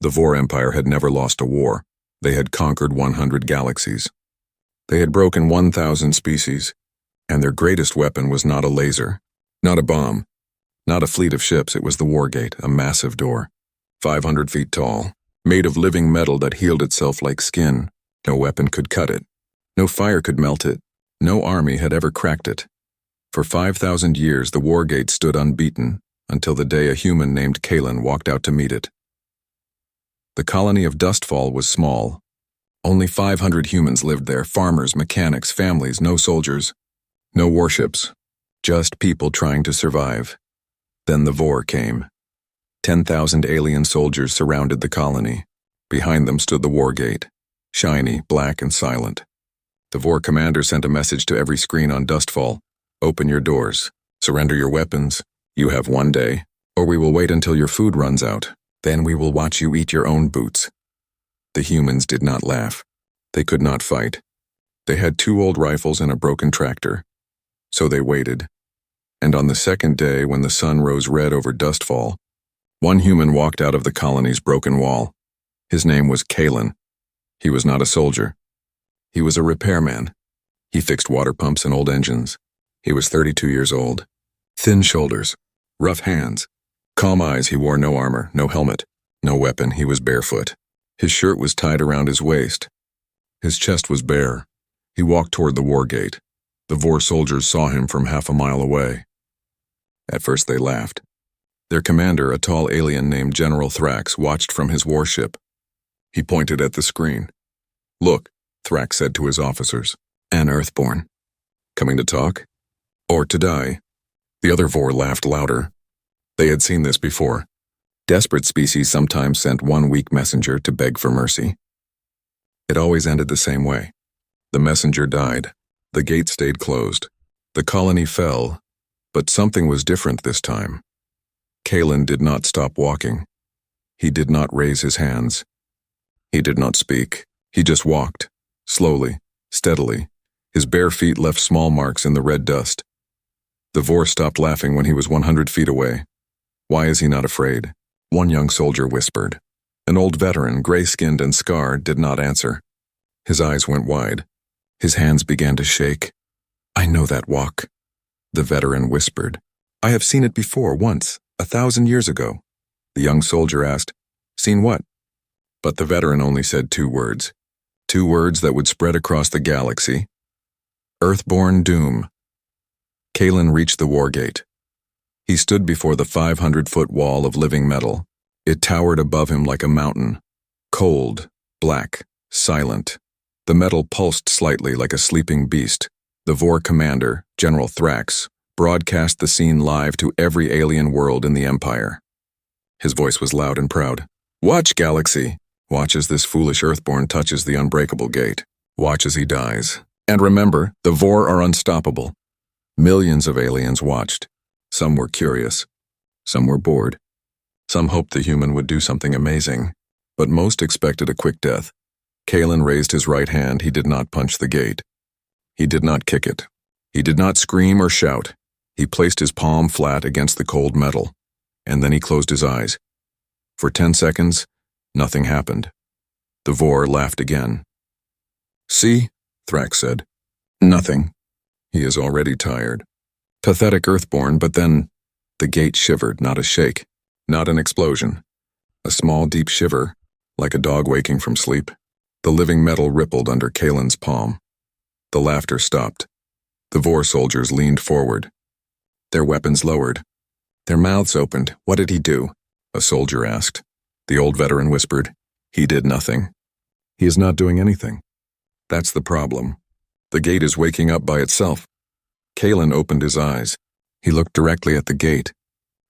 The Vorr Empire had never lost a war. They had conquered 100 galaxies. They had broken 1,000 species, and their greatest weapon was not a laser, not a bomb, not a fleet of ships. It was the War Gate, a massive door, 500 feet tall, made of living metal that healed itself like skin. No weapon could cut it. No fire could melt it. No army had ever cracked it. For 5,000 years, the War Gate stood unbeaten, until the day a human named Kaelen walked out to meet it. The colony of Dustfall was small. Only 500 humans lived there, farmers, mechanics, families, no soldiers, no warships, just people trying to survive. Then the Vorr came. 10,000 alien soldiers surrounded the colony. Behind them stood the War Gate, shiny, black, and silent. The Vorr commander sent a message to every screen on Dustfall. Open your doors. Surrender your weapons. You have 1 day, or we will wait until your food runs out. Then we will watch you eat your own boots. The humans did not laugh. They could not fight. They had 2 old rifles and a broken tractor. So they waited. And on the second day, when the sun rose red over Dustfall, one human walked out of the colony's broken wall. His name was Kaelen. He was not a soldier. He was a repairman. He fixed water pumps and old engines. He was 32 years old. Thin shoulders, rough hands, calm eyes. He wore no armor, no helmet, no weapon. He was barefoot. His shirt was tied around his waist. His chest was bare. He walked toward the War Gate. The Vorr soldiers saw him from half a mile away. At first they laughed. Their commander, a tall alien named General Thrax, watched from his warship. He pointed at the screen. "Look," Thrax said to his officers. "An Earthborn. Coming to talk? Or to die?" The other Vorr laughed louder. They had seen this before. Desperate species sometimes sent one weak messenger to beg for mercy. It always ended the same way. The messenger died. The gate stayed closed. The colony fell, but something was different this time. Kaelen did not stop walking. He did not raise his hands. He did not speak. He just walked, slowly, steadily. His bare feet left small marks in the red dust. The Vorr stopped laughing when he was 100 feet away. "Why is he not afraid?" One young soldier whispered. An old veteran, gray-skinned and scarred, did not answer. His eyes went wide. His hands began to shake. "I know that walk," the veteran whispered. "I have seen it before, once, 1,000 years ago." The young soldier asked, "Seen what?" But the veteran only said 2 words. 2 words that would spread across the galaxy. Earthborn Doom. Kaelen reached the War Gate. He stood before the 500-foot wall of living metal. It towered above him like a mountain. Cold, black, silent. The metal pulsed slightly like a sleeping beast. The Vorr commander, General Thrax, broadcast the scene live to every alien world in the Empire. His voice was loud and proud. "Watch, Galaxy. Watch as this foolish Earthborn touches the unbreakable gate. Watch as he dies. And remember, the Vorr are unstoppable." Millions of aliens watched. Some were curious. Some were bored. Some hoped the human would do something amazing. But most expected a quick death. Kaelen raised his right hand. He did not punch the gate. He did not kick it. He did not scream or shout. He placed his palm flat against the cold metal. And then he closed his eyes. For 10 seconds, nothing happened. The Vorr laughed again. "See?" Thrax said. "Nothing. He is already tired. Pathetic Earthborn." But then the gate shivered, not a shake, not an explosion. A small, deep shiver, like a dog waking from sleep. The living metal rippled under Kaelen's palm. The laughter stopped. The Vorr soldiers leaned forward. Their weapons lowered. Their mouths opened. "What did he do?" a soldier asked. The old veteran whispered, "He did nothing." "He is not doing anything. That's the problem. The gate is waking up by itself." Kaelen opened his eyes. He looked directly at the gate,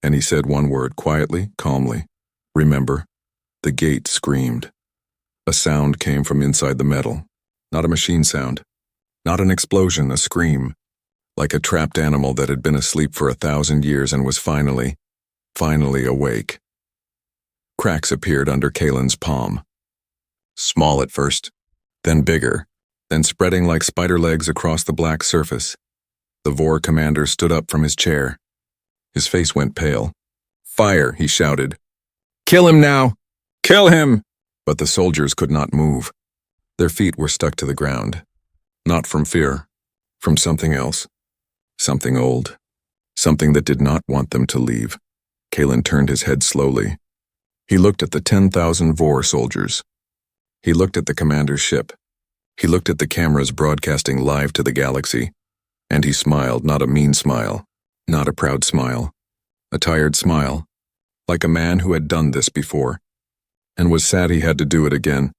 and he said one word, quietly, calmly. "Remember." The gate screamed. A sound came from inside the metal. Not a machine sound. Not an explosion, a scream. Like a trapped animal that had been asleep for 1,000 years and was finally awake. Cracks appeared under Kaelen's palm. Small at first, then bigger, then spreading like spider legs across the black surface. The Vorr commander stood up from his chair. His face went pale. "Fire!" he shouted. "Kill him now!" Kill him! But the soldiers could not move. Their feet were stuck to the ground. Not from fear, from something else. Something old. Something that did not want them to leave. Kaelen turned his head slowly. He looked at the 10,000 Vorr soldiers. He looked at the commander's ship. He looked at the cameras broadcasting live to the galaxy. And he smiled, not a mean smile, not a proud smile. A tired smile, like a man who had done this before, and was sad he had to do it again.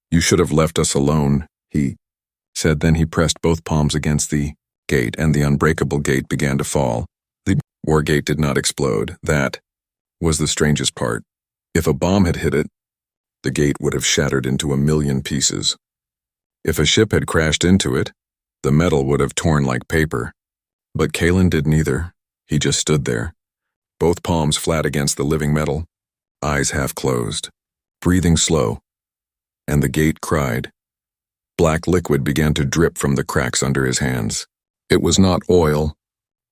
You should have left us alone, he said. Then he pressed both palms against the gate, and the unbreakable gate began to fall. The war gate did not explode. That was the strangest part. If a bomb had hit it, the gate would have shattered into a million pieces. If a ship had crashed into it, the metal would have torn like paper. But Kaelen did neither. He just stood there, both palms flat against the living metal, eyes half closed, breathing slow. And the gate cried. Black liquid began to drip from the cracks under his hands. It was not oil,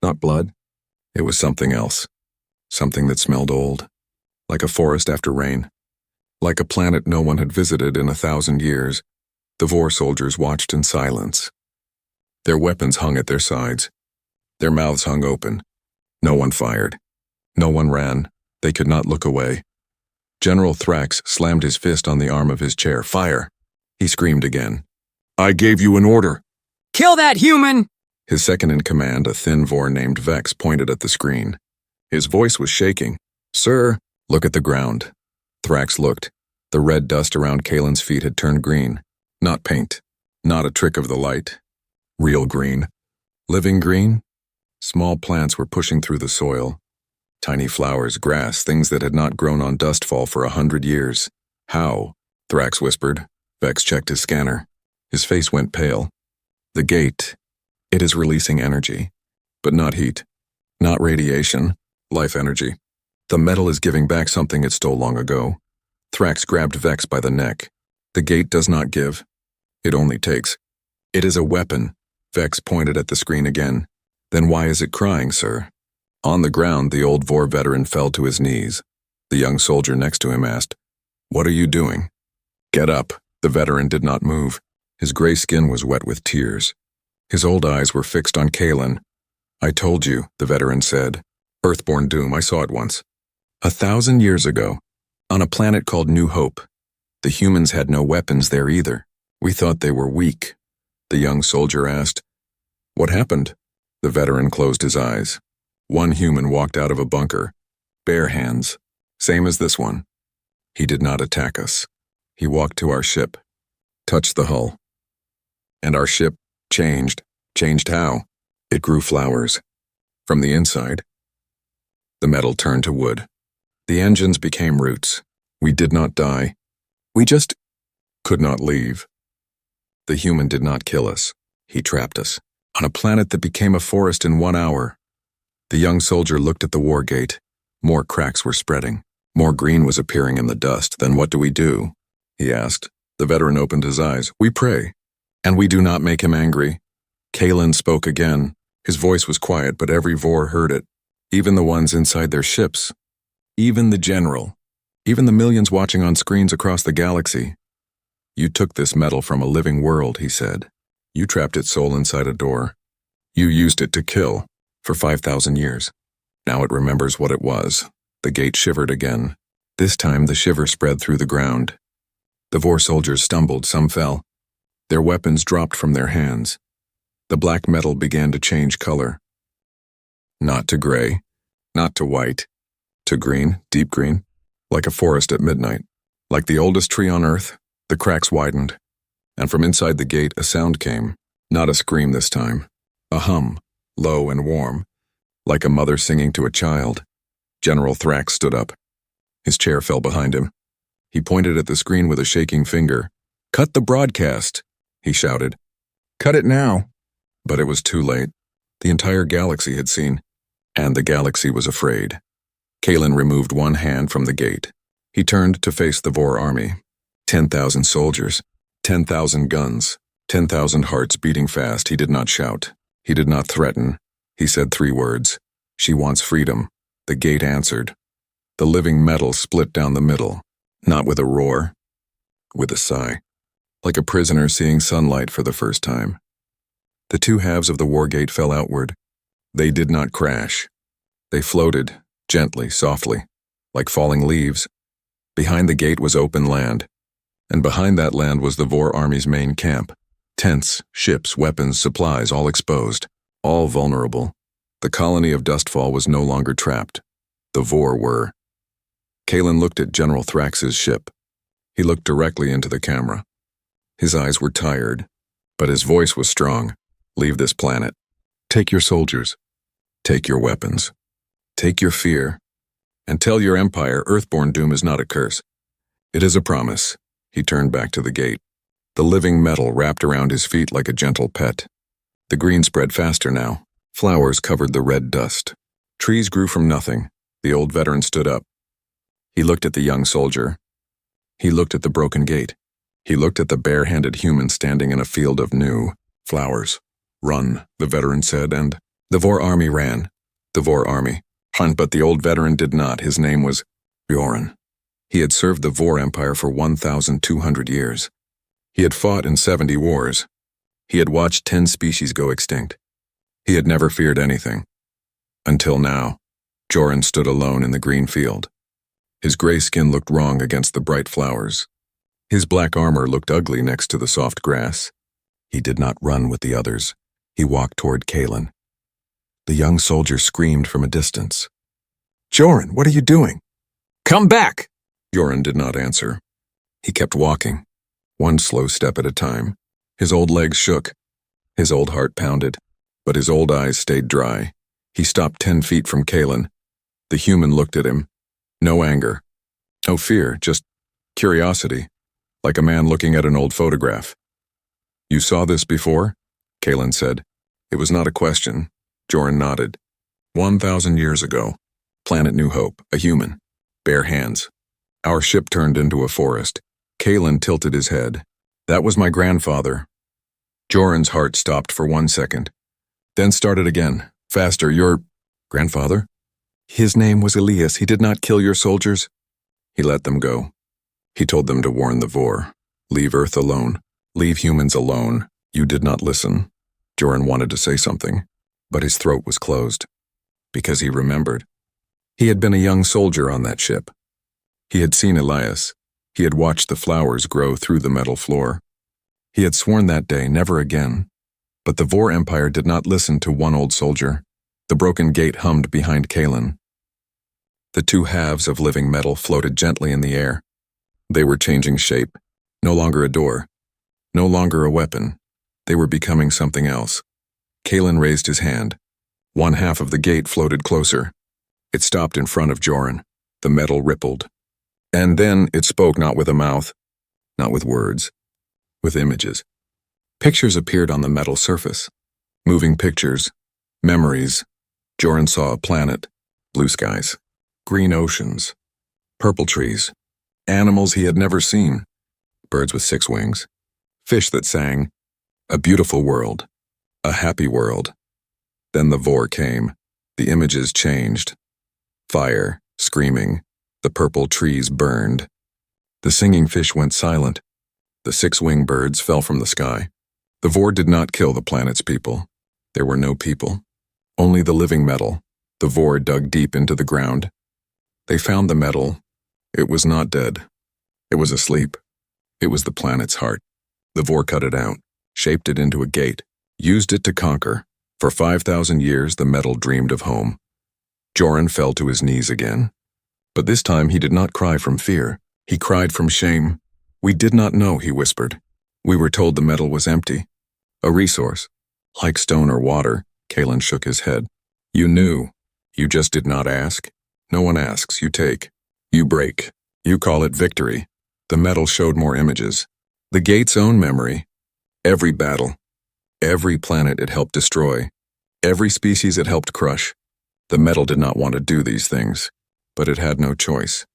not blood. It was something else. Something that smelled old, like a forest after rain, like a planet no one had visited in 1,000 years. The Vorr soldiers watched in silence. Their weapons hung at their sides. Their mouths hung open. No one fired. No one ran. They could not look away. General Thrax slammed his fist on the arm of his chair. Fire! He screamed again. I gave you an order. Kill that human! His second-in-command, a thin Vorr named Vex, pointed at the screen. His voice was shaking. Sir, look at the ground. Thrax looked. The red dust around Kaelen's feet had turned green. Not paint. Not a trick of the light. Real green. Living green? Small plants were pushing through the soil. Tiny flowers, grass, things that had not grown on dustfall for 100 years. How? Thrax whispered. Vex checked his scanner. His face went pale. The gate. It is releasing energy. But not heat. Not radiation. Life energy. The metal is giving back something it stole long ago. Thrax grabbed Vex by the neck. The gate does not give. It only takes. It is a weapon. Vex pointed at the screen again. Then why is it crying, sir? On the ground, the old Vorr veteran fell to his knees. The young soldier next to him asked, What are you doing? Get up. The veteran did not move. His gray skin was wet with tears. His old eyes were fixed on Kaelen. I told you, the veteran said. Earthborn Doom, I saw it once. 1,000 years ago, on a planet called New Hope. The humans had no weapons there either. We thought they were weak. The young soldier asked, What happened? The veteran closed his eyes. One human walked out of a bunker, bare hands, same as this one. He did not attack us. He walked to our ship, touched the hull. And our ship changed. Changed how? It grew flowers. From the inside. The metal turned to wood. The engines became roots. We did not die. We just could not leave. The human did not kill us. He trapped us. On a planet that became a forest in 1 hour. The young soldier looked at the war gate. More cracks were spreading. More green was appearing in the dust. Then what do we do? He asked. The veteran opened his eyes. We pray. And we do not make him angry. Kaelen spoke again. His voice was quiet, but every Vorr heard it. Even the ones inside their ships. Even the general. Even the millions watching on screens across the galaxy. You took this metal from a living world, he said. You trapped its soul inside a door. You used it to kill. For 5,000 years. Now it remembers what it was. The gate shivered again. This time the shiver spread through the ground. The Vorr soldiers stumbled, some fell. Their weapons dropped from their hands. The black metal began to change color. Not to gray, not to white, to green, deep green, like a forest at midnight. Like the oldest tree on Earth, the cracks widened. And from inside the gate a sound came, not a scream this time, a hum. Low and warm, like a mother singing to a child. General Thrax stood up. His chair fell behind him. He pointed at the screen with a shaking finger. Cut the broadcast, he shouted. Cut it now. But it was too late. The entire galaxy had seen, and the galaxy was afraid. Kaelen removed one hand from the gate. He turned to face the Vorr army. 10,000 soldiers, 10,000 guns, 10,000 hearts beating fast. He did not shout. He did not threaten. He said 3 words. She wants freedom. The gate answered. The living metal split down the middle. Not with a roar, with a sigh, like a prisoner seeing sunlight for the first time. The two halves of the war gate fell outward. They did not crash. They floated, gently, softly, like falling leaves. Behind the gate was open land, and behind that land was the Vorr army's main camp. Tents, ships, weapons, supplies, all exposed, all vulnerable. The colony of Dustfall was no longer trapped. The Vorr were. Kaelen looked at General Thrax's ship. He looked directly into the camera. His eyes were tired, but his voice was strong. Leave this planet. Take your soldiers. Take your weapons. Take your fear. And tell your empire Earthborn Doom is not a curse. It is a promise. He turned back to the gate. The living metal wrapped around his feet like a gentle pet. The green spread faster now. Flowers covered the red dust. Trees grew from nothing. The old veteran stood up. He looked at the young soldier. He looked at the broken gate. He looked at the bare-handed human standing in a field of new flowers. Run, the veteran said, and the Vorr army ran. The Vorr army. But the old veteran did not. His name was Bjorn. He had served the Vorr Empire for 1,200 years. He had fought in 70 wars. He had watched 10 species go extinct. He had never feared anything. Until now, Bjorn stood alone in the green field. His gray skin looked wrong against the bright flowers. His black armor looked ugly next to the soft grass. He did not run with the others. He walked toward Kaelen. The young soldier screamed from a distance. "Bjorn, what are you doing?" "Come back!" Bjorn did not answer. He kept walking, one slow step at a time. His old legs shook. His old heart pounded, but his old eyes stayed dry. He stopped 10 feet from Kaelen. The human looked at him. No anger. No fear, just curiosity, like a man looking at an old photograph. "You saw this before?" Kaelen said. It was not a question. Bjorn nodded. 1,000 years ago. Planet New Hope, a human. Bare hands. Our ship turned into a forest. Kaelen tilted his head. "That was my grandfather." Bjorn's heart stopped for 1 second, then started again. "Faster, your grandfather?" "His name was Elias. He did not kill your soldiers." He let them go. He told them to warn the Vorr. Leave Earth alone. Leave humans alone. You did not listen. Bjorn wanted to say something, but his throat was closed. Because he remembered. He had been a young soldier on that ship. He had seen Elias. He had watched the flowers grow through the metal floor. He had sworn that day never again. But the Vorr Empire did not listen to one old soldier. The broken gate hummed behind Kaelen. The two halves of living metal floated gently in the air. They were changing shape. No longer a door. No longer a weapon. They were becoming something else. Kaelen raised his hand. One half of the gate floated closer. It stopped in front of Bjorn. The metal rippled. And then it spoke not with a mouth, not with words, with images. Pictures appeared on the metal surface. Moving pictures. Memories. Bjorn saw a planet. Blue skies. Green oceans. Purple trees. Animals he had never seen. Birds with 6 wings. Fish that sang. A beautiful world. A happy world. Then the Vorr came. The images changed. Fire, screaming. The purple trees burned. The singing fish went silent. The 6-winged birds fell from the sky. The Vorr did not kill the planet's people. There were no people. Only the living metal. The Vorr dug deep into the ground. They found the metal. It was not dead. It was asleep. It was the planet's heart. The Vorr cut it out, shaped it into a gate, used it to conquer. For 5,000 years, the metal dreamed of home. Bjorn fell to his knees again. But this time he did not cry from fear. He cried from shame. "We did not know," he whispered. "We were told the metal was empty. A resource. Like stone or water." Kaelen shook his head. "You knew. You just did not ask. No one asks. You take. You break. You call it victory." The metal showed more images. The gate's own memory. Every battle. Every planet it helped destroy. Every species it helped crush. The metal did not want to do these things, but it had no choice.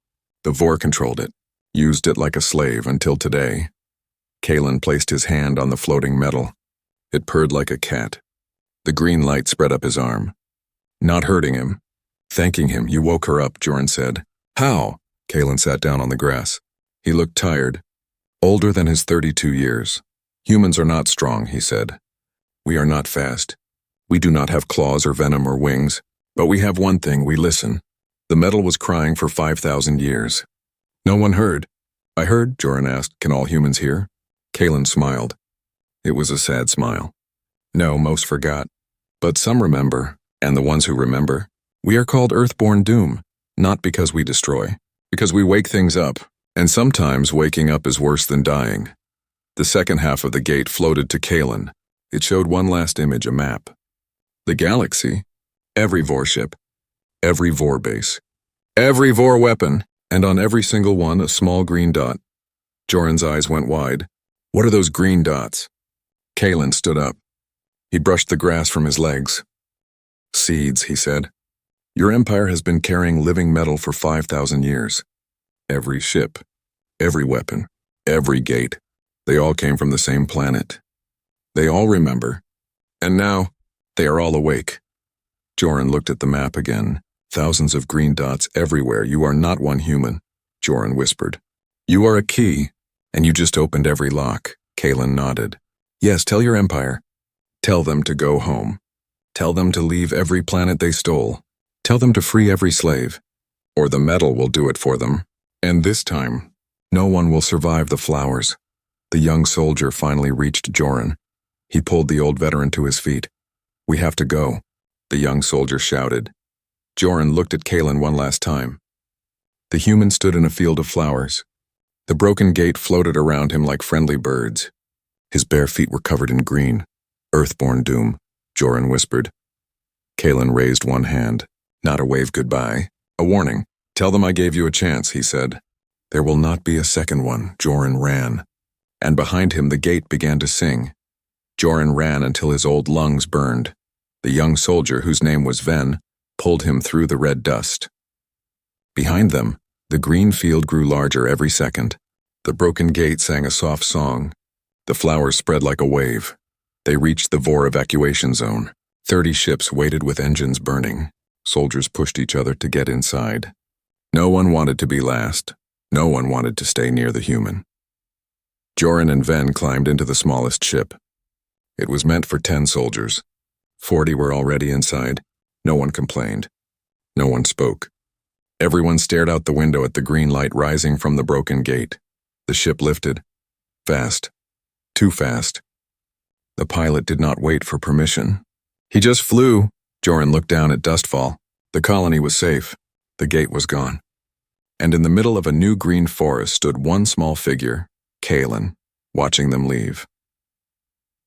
The Vorr controlled it, used it like a slave until today. Kaelen placed his hand on the floating metal. It purred like a cat. The green light spread up his arm. "Not hurting him. Thanking him. You woke her up," Bjorn said. "How?" Kaelen sat down on the grass. He looked tired, older than his 32 years. Humans are not strong, he said. We are not fast. We do not have claws or venom or wings, but we have one thing: we listen. The metal was crying for 5,000 years. No one heard. I heard, Joran asked. Can all humans hear? Kaelen smiled. It was a sad smile. No, most forgot. But some remember, and the ones who remember. We are called Earthborn Doom, not because we destroy, because we wake things up, and sometimes waking up is worse than dying. The second half of the gate floated to Kaelen. It showed one last image, a map. The galaxy, every warship, every Vorr base, every Vorr weapon, and on every single one a small green dot. Joran's eyes went wide. What are those green dots? Kaelen stood up. He brushed the grass from his legs. Seeds, he said. Your empire has been carrying living metal for 5,000 years. Every ship, every weapon, every gate, they all came from the same planet. They all remember. And now, they are all awake. Joran looked at the map again. Thousands of green dots everywhere. You are not one human, Joran whispered. You are a key, and you just opened every lock. Kaelen nodded. Yes, tell your empire. Tell them to go home. Tell them to leave every planet they stole. Tell them to free every slave. Or the metal will do it for them. And this time, no one will survive the flowers. The young soldier finally reached Joran. He pulled the old veteran to his feet. We have to go, the young soldier shouted. Joran looked at Kaelen one last time. The human stood in a field of flowers. The broken gate floated around him like friendly birds. His bare feet were covered in green. Earthborn Doom, Joran whispered. Kaelen raised one hand. Not a wave goodbye. A warning. Tell them I gave you a chance, he said. There will not be a second one. Joran ran. And behind him the gate began to sing. Joran ran until his old lungs burned. The young soldier, whose name was Ven, pulled him through the red dust. Behind them, the green field grew larger every second. The broken gate sang a soft song. The flowers spread like a wave. They reached the Vorr evacuation zone. 30 ships waited with engines burning. Soldiers pushed each other to get inside. No one wanted to be last. No one wanted to stay near the human. Joran and Ven climbed into the smallest ship. It was meant for 10 soldiers. 40 were already inside. No one complained. No one spoke. Everyone stared out the window at the green light rising from the broken gate. The ship lifted. Fast. Too fast. The pilot did not wait for permission. He just flew. Joran looked down at Dustfall. The colony was safe. The gate was gone. And in the middle of a new green forest stood one small figure, Kaelen, watching them leave.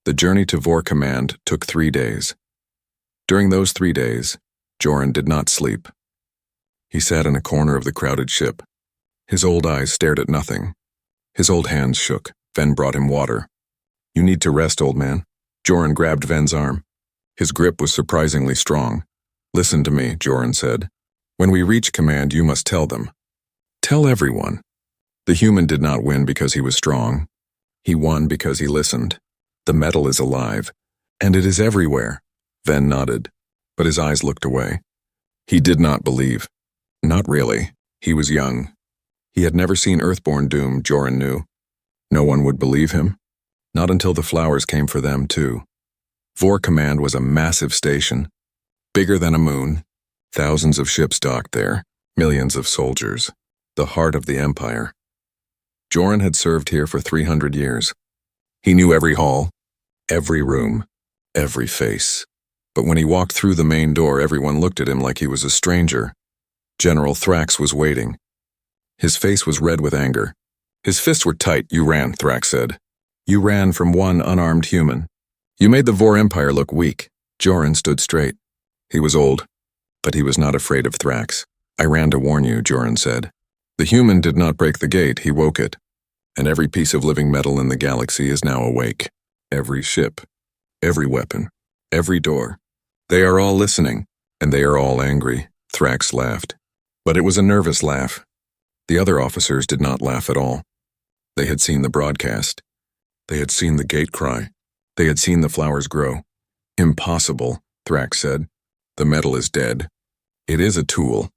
The journey to Vorr Command took 3 days. During those 3 days, Joran did not sleep. He sat in a corner of the crowded ship. His old eyes stared at nothing. His old hands shook. Ven brought him water. You need to rest, old man. Joran grabbed Ven's arm. His grip was surprisingly strong. Listen to me, Joran said. When we reach command, you must tell them. Tell everyone. The human did not win because he was strong. He won because he listened. The metal is alive, and it is everywhere. Ven nodded, but his eyes looked away. He did not believe. Not really. He was young. He had never seen Earthborn Doom, Joran knew. No one would believe him. Not until the flowers came for them, too. Vorr Command was a massive station. Bigger than a moon. Thousands of ships docked there. Millions of soldiers. The heart of the empire. Joran had served here for 300 years. He knew every hall, every room, every face. But when he walked through the main door, everyone looked at him like he was a stranger. General Thrax was waiting. His face was red with anger. His fists were tight. You ran, Thrax said. You ran from one unarmed human. You made the Vorr Empire look weak. Joran stood straight. He was old, but he was not afraid of Thrax. I ran to warn you, Joran said. The human did not break the gate, he woke it. And every piece of living metal in the galaxy is now awake. Every ship, every weapon, every door. They are all listening, and they are all angry. Thrax laughed. But it was a nervous laugh. The other officers did not laugh at all. They had seen the broadcast. They had seen the gate cry. They had seen the flowers grow. Impossible, Thrax said. The metal is dead. It is a tool.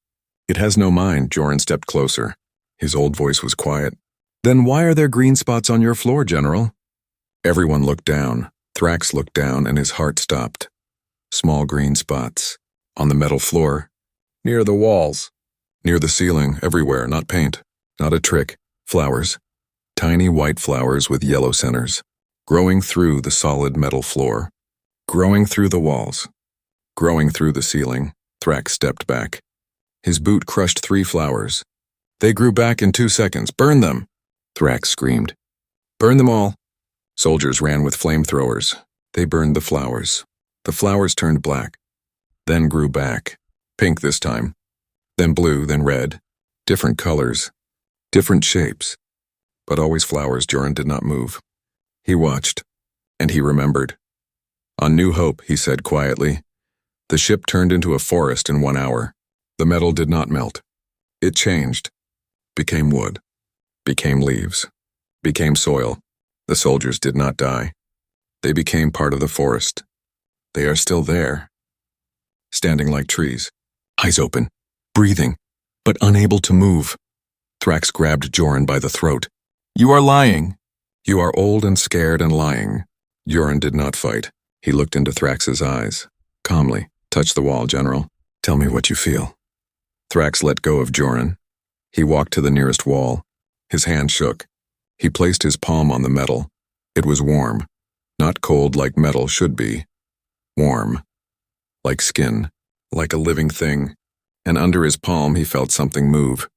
It has no mind. Joran stepped closer. His old voice was quiet. Then why are there green spots on your floor, General? Everyone looked down. Thrax looked down and his heart stopped. Small green spots. On the metal floor. Near the walls. Near the ceiling, everywhere, not paint. Not a trick. Flowers. Tiny white flowers with yellow centers. Growing through the solid metal floor. Growing through the walls. Growing through the ceiling. Thrax stepped back. His boot crushed 3 flowers. They grew back in 2 seconds. Burn them! Thrax screamed. Burn them all! Soldiers ran with flamethrowers. They burned the flowers. The flowers turned black. Then grew back. Pink this time. Then blue, then red. Different colors. Different shapes. But always flowers. Joran did not move. He watched. And he remembered. On New Hope, he said quietly. The ship turned into a forest in 1 hour. The metal did not melt. It changed. Became wood. Became leaves. Became soil. The soldiers did not die. They became part of the forest. They are still there. Standing like trees. Eyes open. Breathing. But unable to move. Thrax grabbed Joran by the throat. You are lying. You are old and scared and lying. Joran did not fight. He looked into Thrax's eyes. Calmly. Touch the wall, General. Tell me what you feel. Thrax let go of Joran. He walked to the nearest wall. His hand shook. He placed his palm on the metal. It was warm. Not cold like metal should be. Warm. Like skin. Like a living thing. And under his palm he felt something move.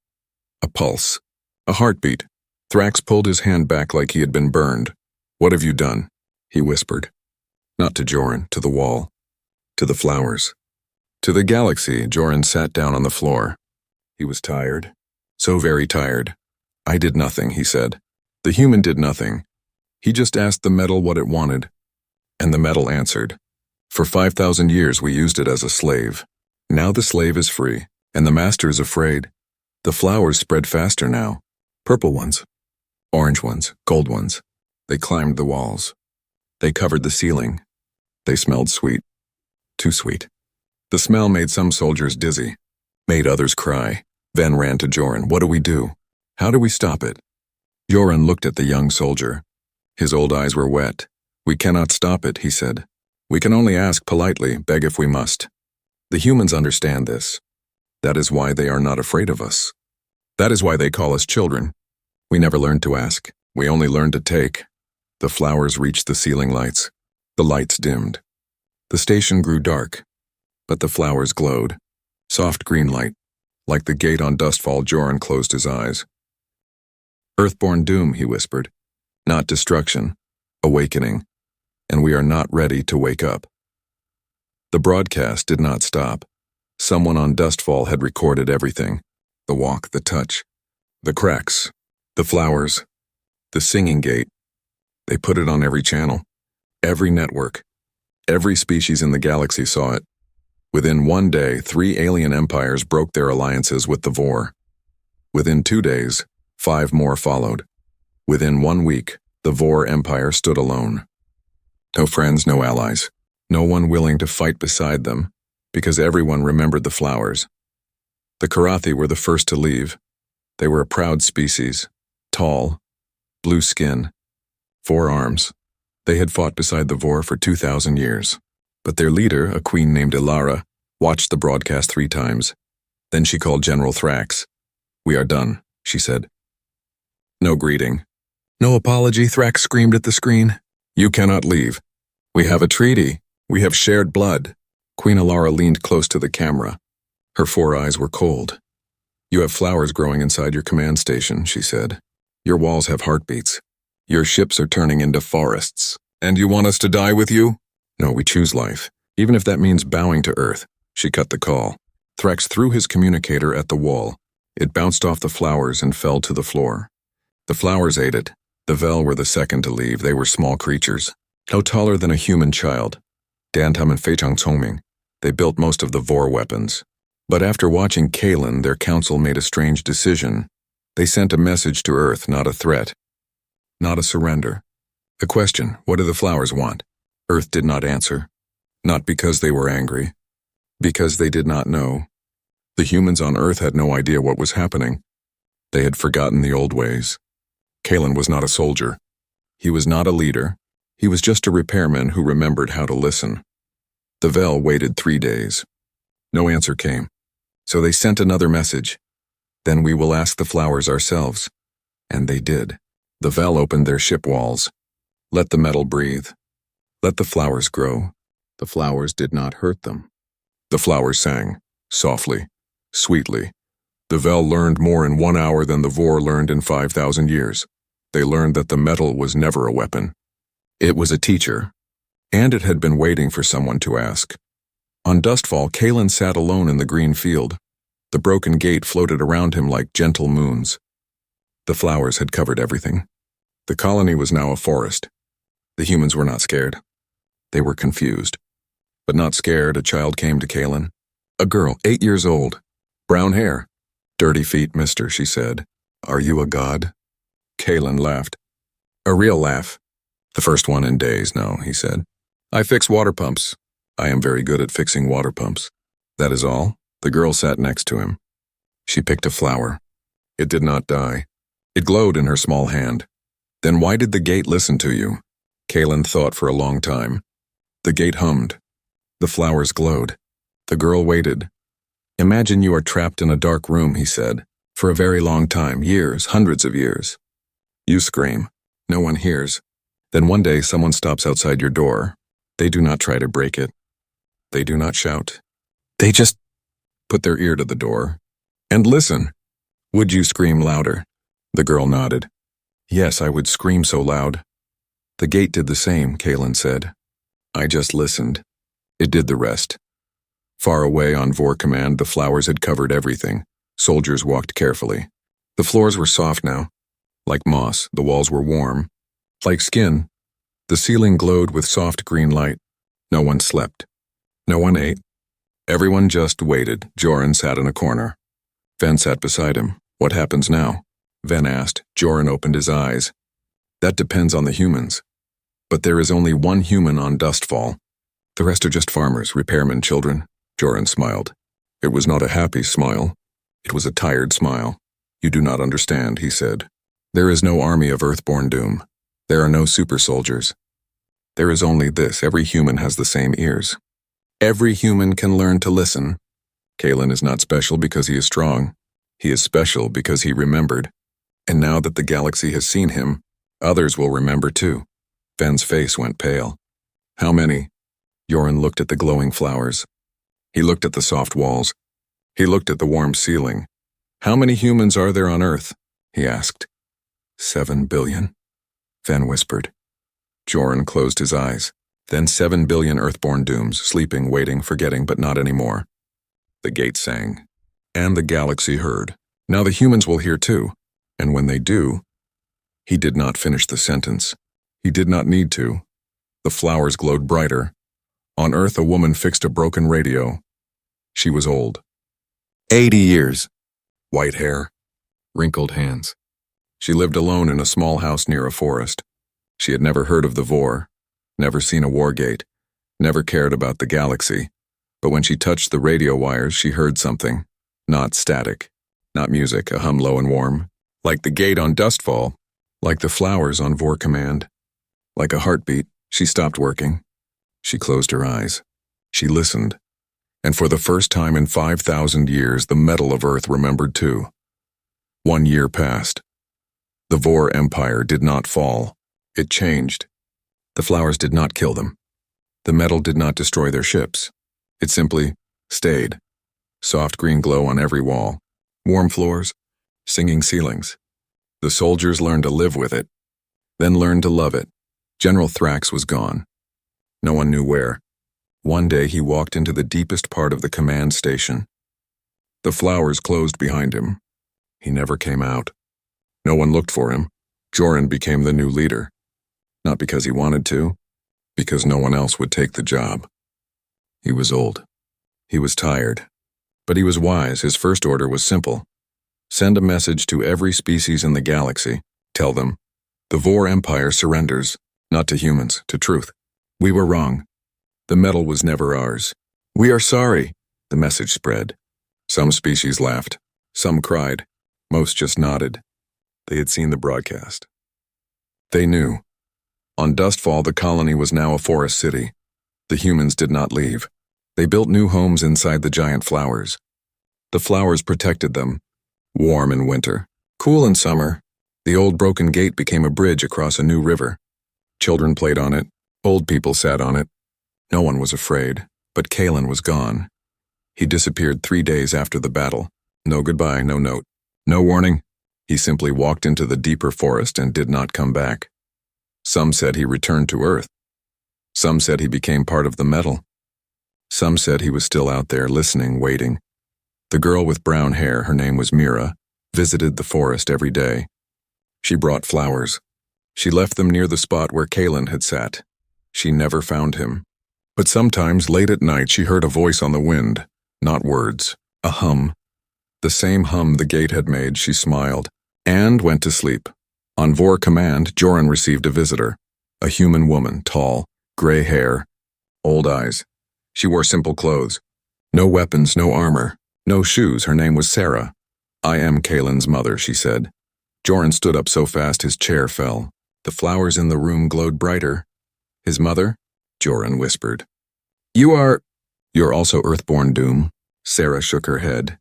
A pulse. A heartbeat. Thrax pulled his hand back like he had been burned. What have you done? He whispered. Not to Joran, to the wall. To the flowers. To the galaxy. Joran sat down on the floor. He was tired. So very tired. I did nothing, he said. The human did nothing. He just asked the metal what it wanted. And the metal answered. For 5,000 years we used it as a slave. Now the slave is free, and the master is afraid. The flowers spread faster now. Purple ones. Orange ones. Gold ones. They climbed the walls. They covered the ceiling. They smelled sweet. Too sweet. The smell made some soldiers dizzy. Made others cry. Ven ran to Joran. What do we do? How do we stop it? Joran looked at the young soldier. His old eyes were wet. We cannot stop it, he said. We can only ask politely, beg if we must. The humans understand this. That is why they are not afraid of us. That is why they call us children. We never learned to ask. We only learned to take. The flowers reached the ceiling lights. The lights dimmed. The station grew dark. But the flowers glowed. Soft green light. Like the gate on Dustfall, Joran closed his eyes. Earthborn Doom, he whispered. Not destruction. Awakening. And we are not ready to wake up. The broadcast did not stop. Someone on Dustfall had recorded everything. The walk, the touch, the cracks, the flowers, the singing gate. They put it on every channel, every network. Every species in the galaxy saw it. Within 1 day, 3 alien empires broke their alliances with the Vorr. Within 2 days, 5 more followed. Within 1 week, the Vorr Empire stood alone. No friends, no allies. No one willing to fight beside them, because everyone remembered the flowers. The Karathi were the first to leave. They were a proud species, tall, blue skin, 4 arms. They had fought beside the Vorr for 2,000 years. But their leader, a queen named Ilara, watched the broadcast 3 times. Then she called General Thrax. We are done, she said. No greeting. No apology, Thrax screamed at the screen. You cannot leave. We have a treaty. We have shared blood. Queen Ilara leaned close to the camera. Her 4 eyes were cold. You have flowers growing inside your command station, she said. Your walls have heartbeats. Your ships are turning into forests. And you want us to die with you? No, we choose life, even if that means bowing to Earth. She cut the call. Thrax threw his communicator at the wall. It bounced off the flowers and fell to the floor. The flowers ate it. The Vel were the second to leave. They were small creatures, no taller than a human child. Dantam and Feichang Congming. They built most of the Vorr weapons. But after watching Kaelen, their council made a strange decision. They sent a message to Earth, not a threat. Not a surrender. A question, what do the flowers want? Earth did not answer. Not because they were angry. Because they did not know. The humans on Earth had no idea what was happening. They had forgotten the old ways. Kaelen was not a soldier. He was not a leader. He was just a repairman who remembered how to listen. The Vel waited 3 days. No answer came. So they sent another message. Then we will ask the flowers ourselves. And they did. The Vel opened their ship walls. Let the metal breathe. Let the flowers grow. The flowers did not hurt them. The flowers sang, softly, sweetly. The Vel learned more in 1 hour than the Vorr learned in 5,000 years. They learned that the metal was never a weapon. It was a teacher, and it had been waiting for someone to ask. On Dustfall, Kaelen sat alone in the green field. The broken gate floated around him like gentle moons. The flowers had covered everything. The colony was now a forest. The humans were not scared. They were confused. But not scared, a child came to Kaelen. A girl, 8 years old. Brown hair. "Dirty feet, mister," she said. "Are you a god?" Kaelen laughed. A real laugh. "The first one in days, no," he said. "I fix water pumps. I am very good at fixing water pumps." "That is all?" The girl sat next to him. She picked a flower. It did not die. It glowed in her small hand. "Then why did the gate listen to you?" Kaelen thought for a long time. The gate hummed. The flowers glowed. The girl waited. "Imagine you are trapped in a dark room," he said, "for a very long time, years, hundreds of years. You scream. No one hears. Then one day someone stops outside your door. They do not try to break it. They do not shout. They just put their ear to the door and listen. Would you scream louder?" The girl nodded. "Yes, I would scream so loud." "The gate did the same," Kaelen said. "I just listened. It did the rest." Far away on Vorr command, the flowers had covered everything. Soldiers walked carefully. The floors were soft now. Like moss, the walls were warm. Like skin. The ceiling glowed with soft green light. No one slept. No one ate. Everyone just waited. Joran sat in a corner. Ven sat beside him. "What happens now?" Ven asked. Joran opened his eyes. "That depends on the humans. But there is only one human on Dustfall. The rest are just farmers, repairmen, children." Joran smiled. It was not a happy smile. It was a tired smile. "You do not understand," he said. "There is no army of Earthborn Doom. There are no super soldiers. There is only this: every human has the same ears. Every human can learn to listen. Kaelen is not special because he is strong. He is special because he remembered. And now that the galaxy has seen him, others will remember too." Ven's face went pale. "How many?" Joran looked at the glowing flowers. He looked at the soft walls. He looked at the warm ceiling. "How many humans are there on Earth?" he asked. 7 billion, Ven whispered. Joran closed his eyes. Then 7 billion Earthborn Dooms, sleeping, waiting, forgetting, but not anymore. The gate sang. And the galaxy heard. Now the humans will hear too. And when they do... He did not finish the sentence. He did not need to. The flowers glowed brighter. On Earth, a woman fixed a broken radio. She was old. 80 years. White hair. Wrinkled hands. She lived alone in a small house near a forest. She had never heard of the Vorr, never seen a war gate, never cared about the galaxy. But when she touched the radio wires, she heard something. Not static. Not music, a hum low and warm. Like the gate on Dustfall. Like the flowers on Vorr command. Like a heartbeat. She stopped working. She closed her eyes. She listened. And for the first time in 5,000 years, the metal of Earth remembered too. 1 year passed. The Vorr Empire did not fall. It changed. The flowers did not kill them. The metal did not destroy their ships. It simply stayed. Soft green glow on every wall. Warm floors. Singing ceilings. The soldiers learned to live with it. Then learned to love it. General Thrax was gone. No one knew where. One day he walked into the deepest part of the command station. The flowers closed behind him. He never came out. No one looked for him. Joran became the new leader. Not because he wanted to, because no one else would take the job. He was old. He was tired. But he was wise. His first order was simple. Send a message to every species in the galaxy. Tell them, the Vorr Empire surrenders, not to humans, to truth. We were wrong. The metal was never ours. We are sorry. The message spread. Some species laughed. Some cried. Most just nodded. They had seen the broadcast. They knew. On Dustfall, the colony was now a forest city. The humans did not leave. They built new homes inside the giant flowers. The flowers protected them, warm in winter, cool in summer. The old broken gate became a bridge across a new river. Children played on it, old people sat on it. No one was afraid, but Kaelen was gone. He disappeared 3 days after the battle. No goodbye, no note, no warning. He simply walked into the deeper forest and did not come back. Some said he returned to Earth. Some said he became part of the metal. Some said he was still out there listening, waiting. The girl with brown hair, her name was Mira, visited the forest every day. She brought flowers. She left them near the spot where Kaelen had sat. She never found him. But sometimes, late at night, she heard a voice on the wind. Not words, a hum. The same hum the gate had made. She smiled, and went to sleep. On Vorr command, Joran received a visitor. A human woman, tall, gray hair, old eyes. She wore simple clothes. No weapons, no armor, no shoes. Her name was Sarah. "I am Kaelen's mother," she said. Joran stood up so fast his chair fell. The flowers in the room glowed brighter. "His mother?" Joran whispered. You're also Earthborn Doom." Sarah shook her head.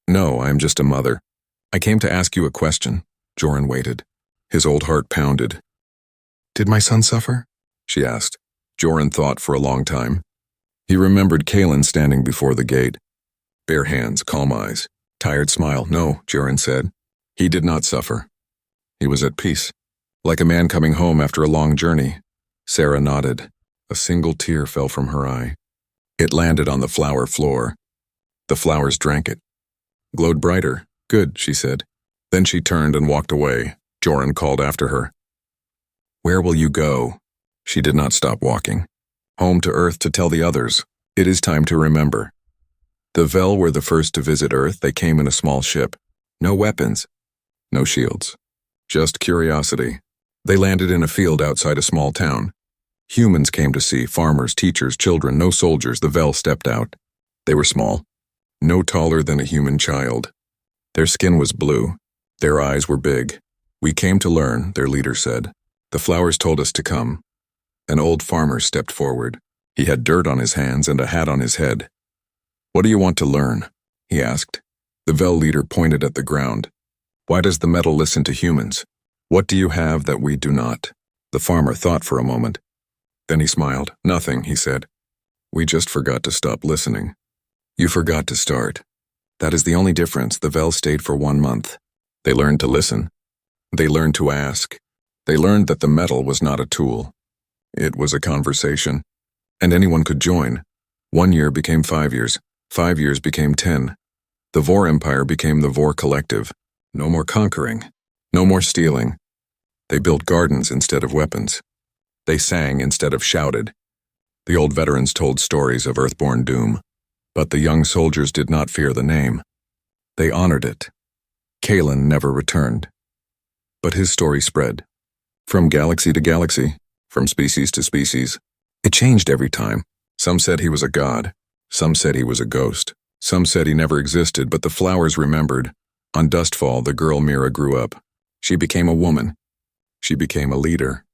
"No, I am just a mother. I came to ask you a question." Joran waited. His old heart pounded. "Did my son suffer?" she asked. Joran thought for a long time. He remembered Kaelen standing before the gate. Bare hands, calm eyes, tired smile. "No," Joran said. "He did not suffer. He was at peace, like a man coming home after a long journey." Sarah nodded. A single tear fell from her eye. It landed on the flower floor. The flowers drank it. Glowed brighter. "Good," she said. Then she turned and walked away. Joran called after her. "Where will you go?" She did not stop walking. "Home to Earth to tell the others. It is time to remember." The Vel were the first to visit Earth. They came in a small ship. No weapons. No shields. Just curiosity. They landed in a field outside a small town. Humans came to see, farmers, teachers, children, no soldiers. The Vel stepped out. They were small. No taller than a human child. Their skin was blue. Their eyes were big. "We came to learn," their leader said. "The flowers told us to come." An old farmer stepped forward. He had dirt on his hands and a hat on his head. "What do you want to learn?" he asked. The Vel leader pointed at the ground. "Why does the metal listen to humans? What do you have that we do not?" The farmer thought for a moment. Then he smiled. "Nothing," he said. "We just forgot to stop listening." "You forgot to start." That is the only difference. The Vel stayed for 1 month. They learned to listen. They learned to ask. They learned that the metal was not a tool. It was a conversation. And anyone could join. 1 year became 5 years. 5 years became 10. The Vorr Empire became the Vorr Collective. No more conquering. No more stealing. They built gardens instead of weapons. They sang instead of shouted. The old veterans told stories of Earthborn Doom. But the young soldiers did not fear the name. They honored it. Kaelen never returned. But his story spread. From galaxy to galaxy, from species to species. It changed every time. Some said he was a god. Some said he was a ghost. Some said he never existed, but the flowers remembered. On Dustfall, the girl Mira grew up. She became a woman. She became a leader.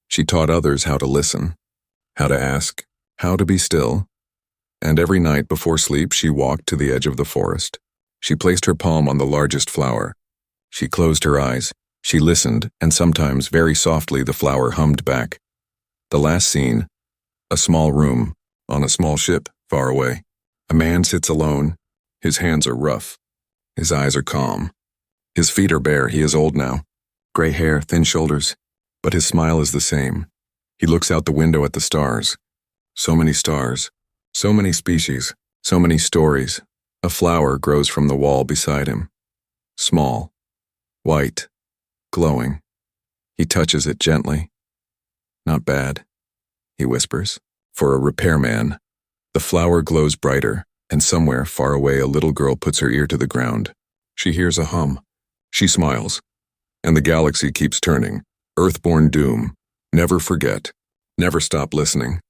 She taught others how to listen, how to ask, how to be still. And every night before sleep, she walked to the edge of the forest. She placed her palm on the largest flower. She closed her eyes. She listened, and sometimes, very softly, the flower hummed back. The last scene, a small room, on a small ship, far away. A man sits alone. His hands are rough. His eyes are calm. His feet are bare. He is old now. Gray hair, thin shoulders. But his smile is the same. He looks out the window at the stars. So many stars. So many species. So many stories. A flower grows from the wall beside him. Small. White. Glowing. He touches it gently. "Not bad," he whispers. For a repairman. The flower glows brighter, and somewhere far away a little girl puts her ear to the ground. She hears a hum. She smiles. And the galaxy keeps turning. Earthborn Doom. Never forget. Never stop listening.